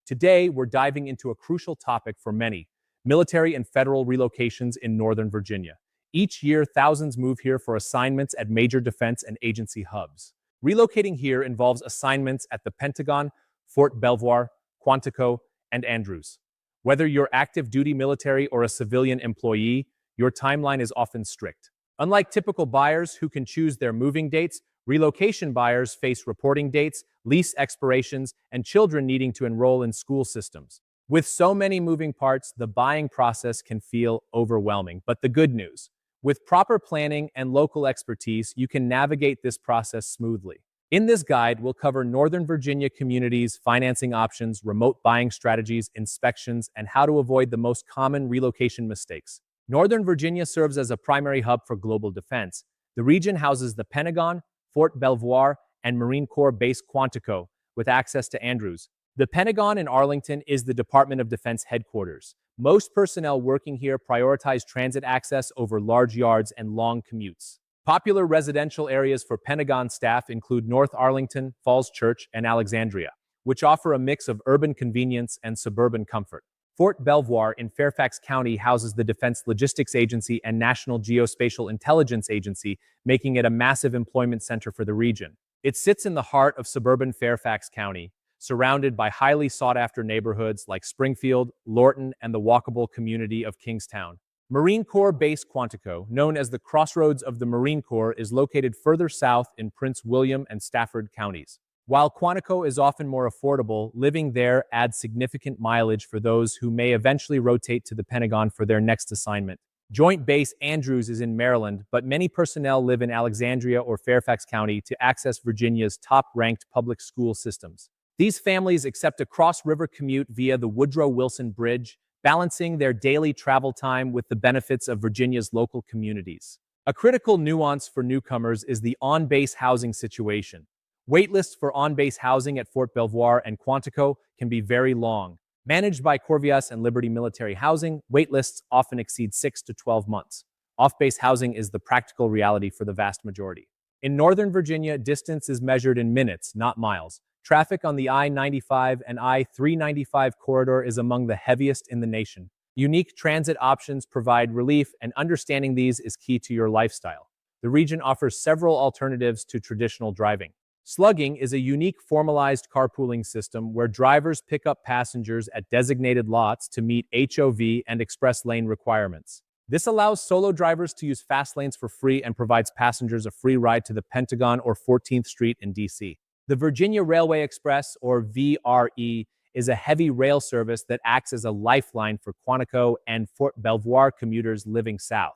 Today, we're diving into a crucial topic for many: military and federal relocations in Northern Virginia. Each year, thousands move here for assignments at major defense and agency hubs. Relocating here involves assignments at the Pentagon, Fort Belvoir, Quantico, and Andrews. Whether you're active duty military or a civilian employee, your timeline is often strict. Unlike typical buyers who can choose their moving dates, relocation buyers face reporting dates, lease expirations, and children needing to enroll in school systems. With so many moving parts, the buying process can feel overwhelming. But the good news: with proper planning and local expertise, you can navigate this process smoothly. In this guide, we'll cover Northern Virginia communities, financing options, remote buying strategies, inspections, and how to avoid the most common relocation mistakes. Northern Virginia serves as a primary hub for global defense. The region houses the Pentagon, Fort Belvoir, and Marine Corps Base Quantico, with access to Andrews. The Pentagon in Arlington is the Department of Defense headquarters. Most personnel working here prioritize transit access over large yards and long commutes. Popular residential areas for Pentagon staff include North Arlington, Falls Church, and Alexandria, which offer a mix of urban convenience and suburban comfort. Fort Belvoir in Fairfax County houses the Defense Logistics Agency and National Geospatial Intelligence Agency, making it a massive employment center for the region. It sits in the heart of suburban Fairfax County, surrounded by highly sought-after neighborhoods like Springfield, Lorton, and the walkable community of Kingstown. Marine Corps Base Quantico, known as the Crossroads of the Marine Corps, is located further south in Prince William and Stafford counties. While Quantico is often more affordable, living there adds significant mileage for those who may eventually rotate to the Pentagon for their next assignment. Joint Base Andrews is in Maryland, but many personnel live in Alexandria or Fairfax County to access Virginia's top-ranked public school systems. These families accept a cross-river commute via the Woodrow Wilson Bridge, balancing their daily travel time with the benefits of Virginia's local communities. A critical nuance for newcomers is the on-base housing situation. Waitlists for on-base housing at Fort Belvoir and Quantico can be very long. Managed by Corvias and Liberty Military Housing, waitlists often exceed 6 to 12 months. Off-base housing is the practical reality for the vast majority. In Northern Virginia, distance is measured in minutes, not miles. Traffic on the I-95 and I-395 corridor is among the heaviest in the nation. Unique transit options provide relief, and understanding these is key to your lifestyle. The region offers several alternatives to traditional driving. Slugging is a unique formalized carpooling system where drivers pick up passengers at designated lots to meet HOV and express lane requirements. This allows solo drivers to use fast lanes for free and provides passengers a free ride to the Pentagon or 14th Street in DC. The Virginia Railway Express, or VRE, is a heavy rail service that acts as a lifeline for Quantico and Fort Belvoir commuters living south.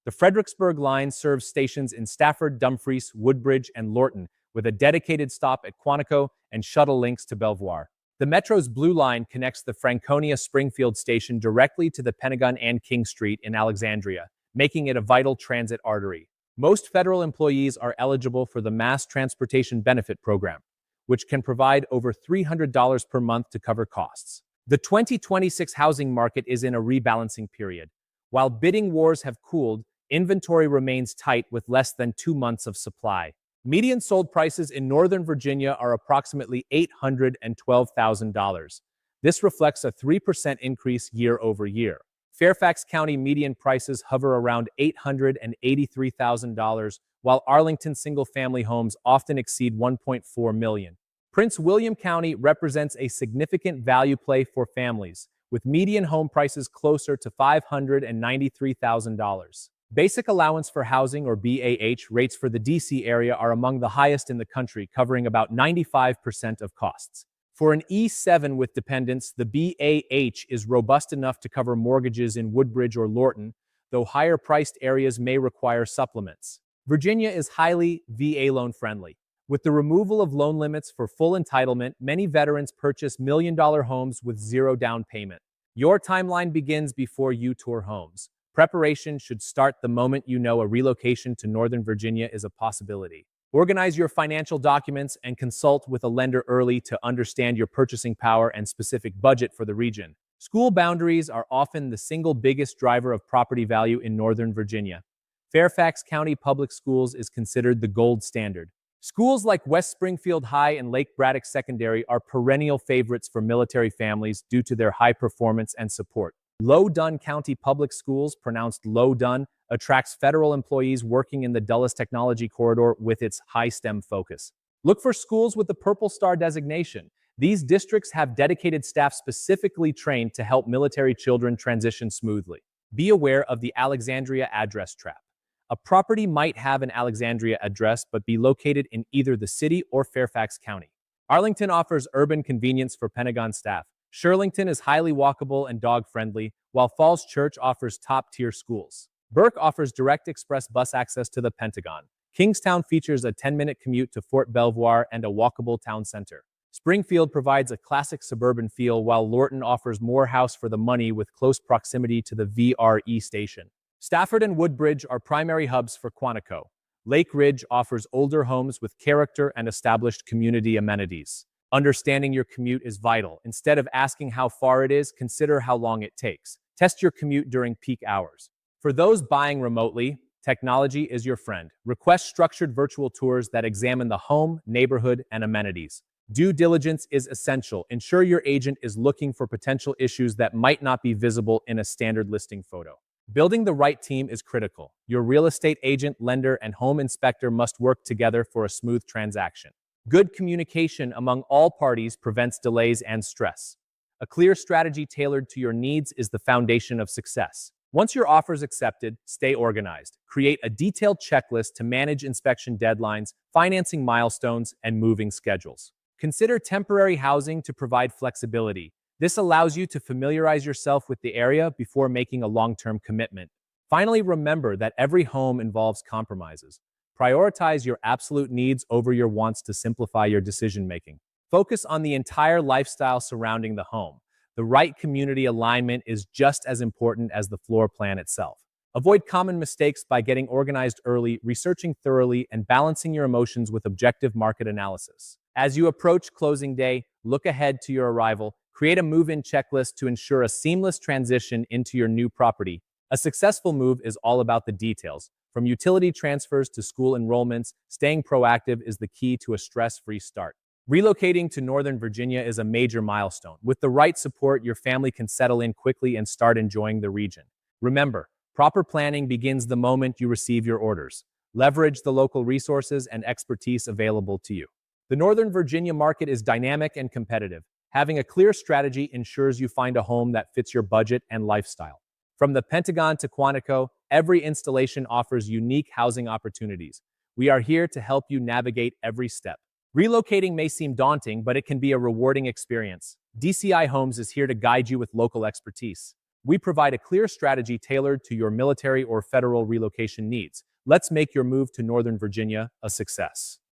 The Fredericksburg line serves stations in Stafford, Dumfries, Woodbridge, and Lorton, with a dedicated stop at Quantico and shuttle links to Belvoir. The Metro's Blue Line connects the Franconia Springfield station directly to the Pentagon and King Street in Alexandria, making it a vital transit artery. Most federal employees are eligible for the Mass Transportation Benefit Program, which can provide over $300 per month to cover costs. The 2026 housing market is in a rebalancing period. While bidding wars have cooled, inventory remains tight with less than 2 months of supply. Median sold prices in Northern Virginia are approximately $812,000. This reflects a 3% increase year over year. Fairfax County median prices hover around $883,000, while Arlington single-family homes often exceed $1.4 million. Prince William County represents a significant value play for families, with median home prices closer to $593,000. Basic Allowance for Housing, or BAH, rates for the DC area are among the highest in the country, covering about 95% of costs. For an E7 with dependents, the BAH is robust enough to cover mortgages in Woodbridge or Lorton, though higher-priced areas may require supplements. Virginia is highly VA loan-friendly. With the removal of loan limits for full entitlement, many veterans purchase million-dollar homes with zero down payment. Your timeline begins before you tour homes. Preparation should start the moment you know a relocation to Northern Virginia is a possibility. Organize your financial documents and consult with a lender early to understand your purchasing power and specific budget for the region. School boundaries are often the single biggest driver of property value in Northern Virginia. Fairfax County Public Schools is considered the gold standard. Schools like West Springfield High and Lake Braddock Secondary are perennial favorites for military families due to their high performance and support. Loudoun County Public Schools, pronounced Loudoun, attracts federal employees working in the Dulles Technology Corridor with its high STEM focus. Look for schools with the Purple Star designation. These districts have dedicated staff specifically trained to help military children transition smoothly. Be aware of the Alexandria address trap. A property might have an Alexandria address but be located in either the city or Fairfax County. Arlington offers urban convenience for Pentagon staff. Shirlington is highly walkable and dog-friendly, while Falls Church offers top-tier schools. Burke offers direct express bus access to the Pentagon. Kingstown features a 10-minute commute to Fort Belvoir and a walkable town center. Springfield provides a classic suburban feel, while Lorton offers more house for the money with close proximity to the VRE station. Stafford and Woodbridge are primary hubs for Quantico. Lake Ridge offers older homes with character and established community amenities. Understanding your commute is vital. Instead of asking how far it is, consider how long it takes. Test your commute during peak hours. For those buying remotely, technology is your friend. Request structured virtual tours that examine the home, neighborhood, and amenities. Due diligence is essential. Ensure your agent is looking for potential issues that might not be visible in a standard listing photo. Building the right team is critical. Your real estate agent, lender, and home inspector must work together for a smooth transaction. Good communication among all parties prevents delays and stress. A clear strategy tailored to your needs is the foundation of success. Once your offer is accepted, stay organized. Create a detailed checklist to manage inspection deadlines, financing milestones, and moving schedules. Consider temporary housing to provide flexibility. This allows you to familiarize yourself with the area before making a long-term commitment. Finally, remember that every home involves compromises. Prioritize your absolute needs over your wants to simplify your decision-making. Focus on the entire lifestyle surrounding the home. The right community alignment is just as important as the floor plan itself. Avoid common mistakes by getting organized early, researching thoroughly, and balancing your emotions with objective market analysis. As you approach closing day, look ahead to your arrival. Create a move-in checklist to ensure a seamless transition into your new property. A successful move is all about the details. From utility transfers to school enrollments, staying proactive is the key to a stress-free start. Relocating to Northern Virginia is a major milestone. With the right support, your family can settle in quickly and start enjoying the region. Remember, proper planning begins the moment you receive your orders. Leverage the local resources and expertise available to you. The Northern Virginia market is dynamic and competitive. Having a clear strategy ensures you find a home that fits your budget and lifestyle. From the Pentagon to Quantico, every installation offers unique housing opportunities. We are here to help you navigate every step. Relocating may seem daunting, but it can be a rewarding experience. DCI Homes is here to guide you with local expertise. We provide a clear strategy tailored to your military or federal relocation needs. Let's make your move to Northern Virginia a success.